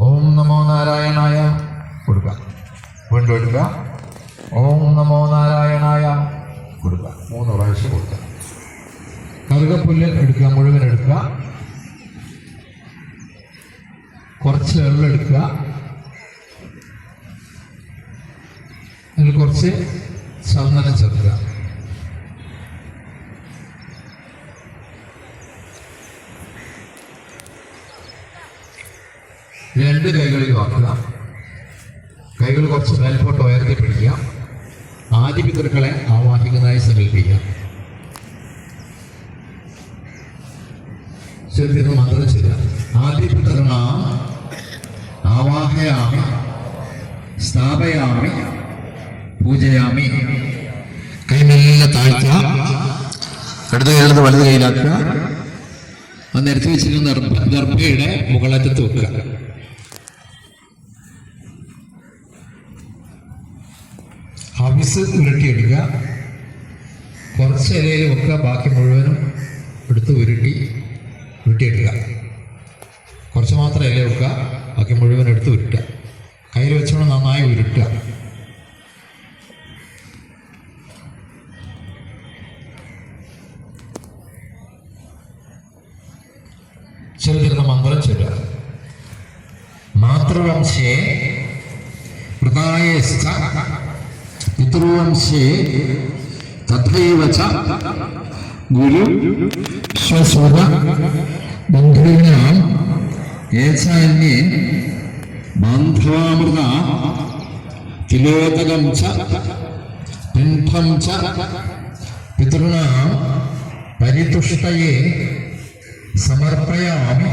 ഓം നമോ നാരായണായ കൊടുക്കുക. വീണ്ടും എടുക്കുക. ഓം നമോ നാരായണായ കൊടുക്കുക. 3 പ്രാവശ്യം കൊടുക്കുക. കറുകപ്പുല്ല് എടുക്കുക, മുഴുവൻ എടുക്കുക. കുറച്ച് വെള്ളം എടുക്കുക. അതിൽ കുറച്ച് ചന്ദനം ചേർക്കുക. രണ്ട് കൈകളിൽ വാക്കുക. കൈകൾ കുറച്ച് മേൽപോട്ട് ഉയർത്തി പിടിക്കുക. ആദി പിതൃക്കളെ ആവാഹിക്കുന്നതായി സങ്കല്പിക്കുക. ചെറിയ മന്ത്രം ചെയ്യുക. ആദി പിതൃണ ആവാഹയാമി സ്ഥാപയാമി പൂജയാമി. കൈമെല്ല താഴ്ത്തുക. ഇടത് കൈയിലെടുത്ത് വലത് കൈയിലാക്കുക. അത് നിരത്തി വെച്ചിരിക്കുന്ന ദർഭയുടെ മുകളറ്റത്ത് വെക്കുക. ഹവിസ് ഉരുട്ടിയെടുക്കുക. കുറച്ച് ഇലയിൽ വെക്കുക. ബാക്കി മുഴുവനും എടുത്ത് ഉരുട്ടിയെടുക്കുക. കുറച്ച് മാത്രം ഇല വെക്കുക. ബാക്കി മുഴുവൻ എടുത്ത് ഉരുട്ടുക. കയ്യിൽ വെച്ചുകൊണ്ട് നന്നായി ഉരുട്ടുക. ചെറുതിരുന്ന മന്ത്രം ചൊല്ലുക. മാതൃവംശേ ഹൃദായസ്ഥ പിതൃവംശേ തഥൈവ ച ഗുരു സ്വസുത ബന്ധൂനാം ഏചാന്യേ ബാന്ധവാമൃത തിലോദകം ച പിണ്ഡം ച പിതॄണാം പരിതുഷ്ടയേ സമർപ്പയാമി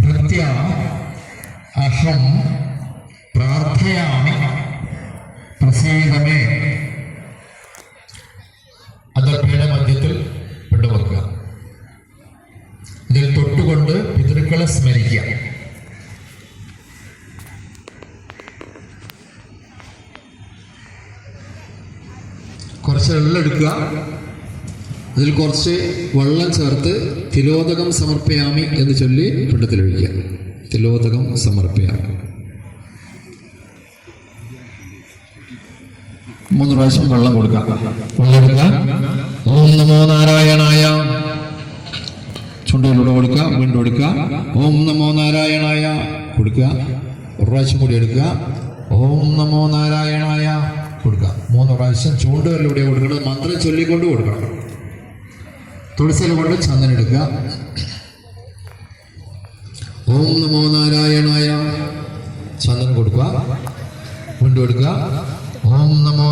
ഭക്ത്യാ അഹം പ്രാർത്ഥയാമി പ്രസീദമേ. അതർഭയുടെ മധ്യത്തിൽ പിണ്ടുവെക്കുക. ഇതിൽ തൊട്ടുകൊണ്ട് പിതൃക്കളെ സ്മരിക്കുക. കുറച്ച് വെള്ളം എടുക്കുക. അതിൽ കുറച്ച് വെള്ളം ചേർത്ത് തിലോദകം സമർപ്പയാമി എന്ന് ചൊല്ലി പിണ്ടത്തിലൊഴിക്കുക. തിലോദകം സമർപ്പയാമി 3 പ്രാവശ്യം വെള്ളം കൊടുക്കുക. ഓം നമോ നാരായണായ ചുണ്ടിലൂടെ കൊടുക്കുക. വീണ്ടും കൊടുക്കുക. ഓം നമോ നാരായണായ കൊടുക്കുക. 1 പ്രാവശ്യം കൂടി എടുക്കുക. ഓം നമോ നാരായണായ കൊടുക്കുക. 3 പ്രാവശ്യം ചൂണ്ടുകളിലൂടെ കൊടുക്കണം. മന്ത്രം ചൊല്ലിക്കൊണ്ട് കൊടുക്കണം. തുളസിയിൽ കൊണ്ട് ചന്ദനം എടുക്കുക. ഓം നമോ നാരായണായ ചന്ദനം കൊടുക്കുക. വീണ്ടും എടുക്കുക. ഓം നമോ